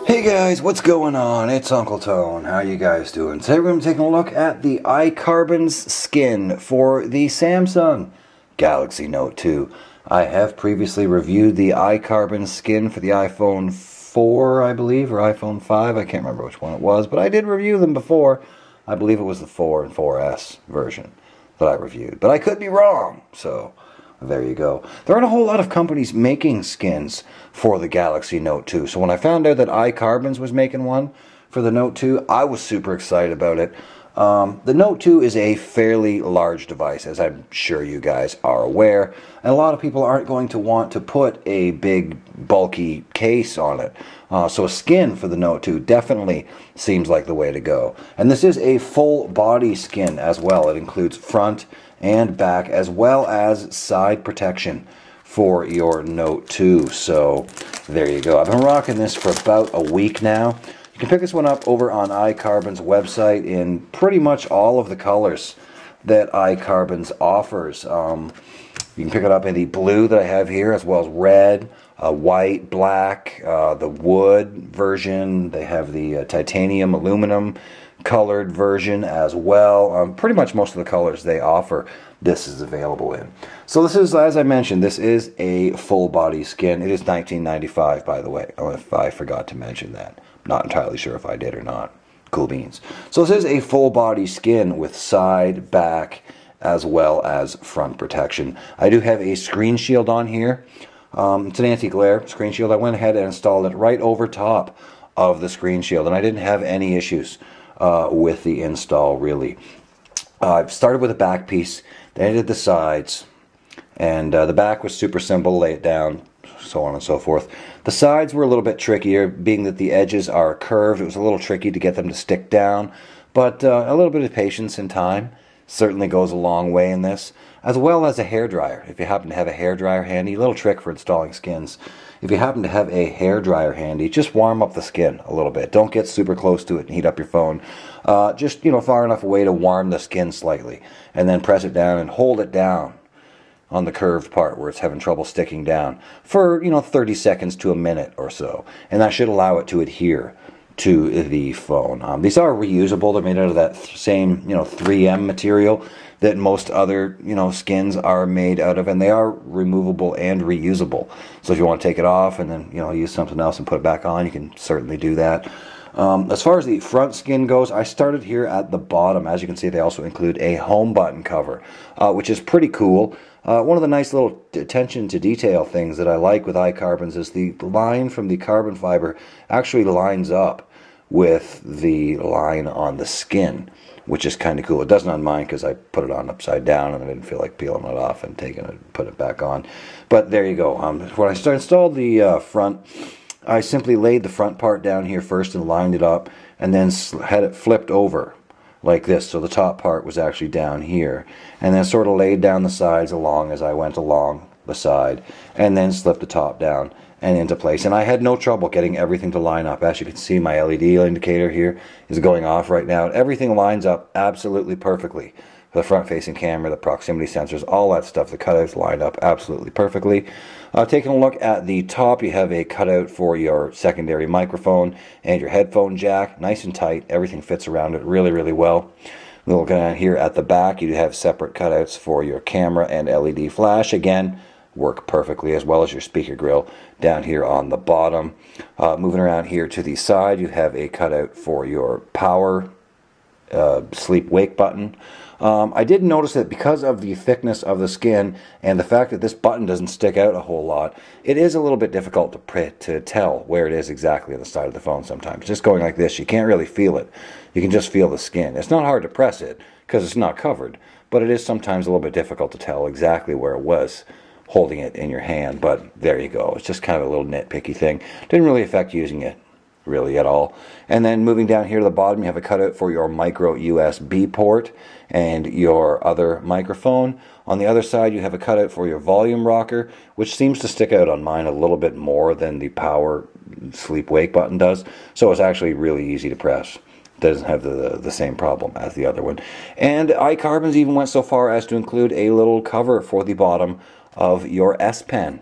Hey guys, what's going on? It's Uncle Tone. How you guys doing? Today we're going to be taking a look at the iCarbons skin for the Samsung Galaxy Note 2. I have previously reviewed the iCarbons skin for the iPhone 4, I believe, or iPhone 5. I can't remember which one it was, but I did review them before. I believe it was the 4 and 4S version that I reviewed, but I could be wrong, so there you go. There aren't a whole lot of companies making skins for the Galaxy Note 2. So when I found out that iCarbons was making one for the Note 2, I was super excited about it. The Note 2 is a fairly large device, as I'm sure you guys are aware. And a lot of people aren't going to want to put a big, bulky case on it. So a skin for the Note 2 definitely seems like the way to go. And this is a full body skin as well. It includes front and back, as well as side protection for your Note 2. So there you go. I've been rocking this for about a week now. You can pick this one up over on iCarbons' website in pretty much all of the colors that iCarbons offers. You can pick it up in the blue that I have here, as well as red, white, black, the wood version. They have the titanium, aluminum colored version as well. Pretty much most of the colors they offer, this is available in. So this is, as I mentioned, this is a full body skin. It is $19.95, by the way. Oh, if I forgot to mention that. Not entirely sure if I did or not. Cool beans. So this is a full body skin with side, back, as well as front protection. I do have a screen shield on here. It's an anti-glare screen shield. I went ahead and installed it right over top of the screen shield, and I didn't have any issues with the install, really. I've started with a back piece, then I did the sides, and the back was super simple, lay it down, so on and so forth. The sides were a little bit trickier, being that the edges are curved. It was a little tricky to get them to stick down, but a little bit of patience and time certainly goes a long way in this, as well as a hairdryer. If you happen to have a hairdryer handy, a little trick for installing skins. If you happen to have a hairdryer handy, just warm up the skin a little bit. Don't get super close to it and heat up your phone. Just, far enough away to warm the skin slightly, and then press it down and hold it down on the curved part where it's having trouble sticking down for 30 seconds to a minute or so, and that should allow it to adhere to the phone. These are reusable. They're made out of that same 3M material that most other skins are made out of, and they are removable and reusable. So if you want to take it off and then use something else and put it back on, you can certainly do that. As far as the front skin goes, I started here at the bottom. As you can see, they also include a home button cover, which is pretty cool. One of the nice little attention to detail things that I like with iCarbons is the line from the carbon fiber actually lines up with the line on the skin, which is kind of cool. It doesn't on mine because I put it on upside down and I didn't feel like peeling it off and taking it and put it back on. But there you go. When I installed the front, I simply laid the front part down here first and lined it up, and then had it flipped over like this, so the top part was actually down here, and then sort of laid down the sides along as I went along the side, and then slipped the top down and into place. And I had no trouble getting everything to line up. As you can see, my LED indicator here is going off right now. Everything lines up absolutely perfectly. The front-facing camera, the proximity sensors, all that stuff, the cutouts lined up absolutely perfectly. Taking a look at the top, you have a cutout for your secondary microphone and your headphone jack. Nice and tight. Everything fits around it really, really well. Looking at here at the back, you have separate cutouts for your camera and LED flash. Again, work perfectly, as well as your speaker grill down here on the bottom. Moving around here to the side, you have a cutout for your power sleep-wake button. I did notice that because of the thickness of the skin and the fact that this button doesn't stick out a whole lot, it is a little bit difficult to tell where it is exactly on the side of the phone sometimes. Just going like this, you can't really feel it. You can just feel the skin. It's not hard to press it because it's not covered, but it is sometimes a little bit difficult to tell exactly where it was holding it in your hand. But there you go. It's just kind of a little nitpicky thing. Didn't really affect using it really at all. And then moving down here to the bottom, you have a cutout for your micro USB port and your other microphone. On the other side, you have a cutout for your volume rocker, which seems to stick out on mine a little bit more than the power sleep wake button does. So it's actually really easy to press. Doesn't have the same problem as the other one. And iCarbons even went so far as to include a little cover for the bottom of your S Pen,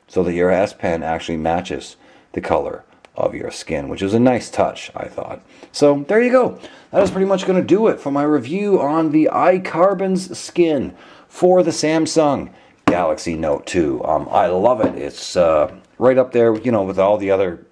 so that your S Pen actually matches the color of your skin, which is a nice touch, I thought. So there you go. That is pretty much going to do it for my review on the iCarbons skin for the Samsung Galaxy Note 2. I love it. It's right up there, you know, with all the other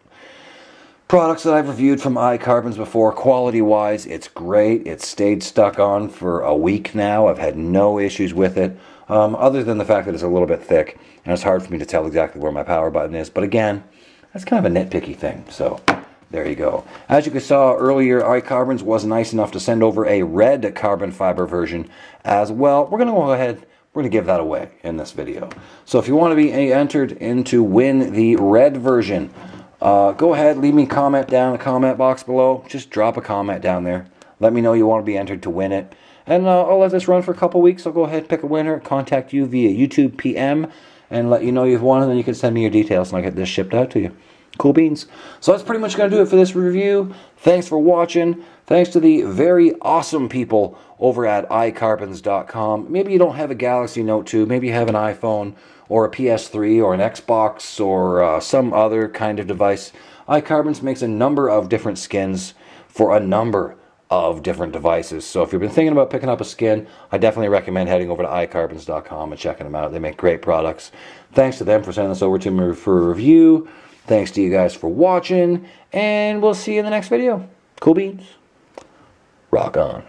products that I've reviewed from iCarbons before. Quality-wise, it's great. It's stayed stuck on for a week now. I've had no issues with it, other than the fact that it's a little bit thick, and it's hard for me to tell exactly where my power button is. But again, that's kind of a nitpicky thing, so there you go. As you saw earlier, iCarbons was nice enough to send over a red carbon fiber version as well. We're going to go ahead, we're going to give that away in this video. So if you want to be entered in to win the red version, go ahead, leave me a comment down in the comment box below. Just drop a comment down there. Let me know you want to be entered to win it. And I'll let this run for a couple weeks. I'll go ahead and pick a winner, contact you via YouTube PM, and let you know you've won, and then you can send me your details and I'll get this shipped out to you. Cool beans. So that's pretty much going to do it for this review. Thanks for watching. Thanks to the very awesome people over at iCarbons.com. Maybe you don't have a Galaxy Note 2. Maybe you have an iPhone or a PS3 or an Xbox or some other kind of device. iCarbons makes a number of different skins for a number of different devices. So if you've been thinking about picking up a skin, I definitely recommend heading over to iCarbons.com and checking them out. They make great products. Thanks to them for sending this over to me for a review. Thanks to you guys for watching, and we'll see you in the next video. Cool beans. Rock on.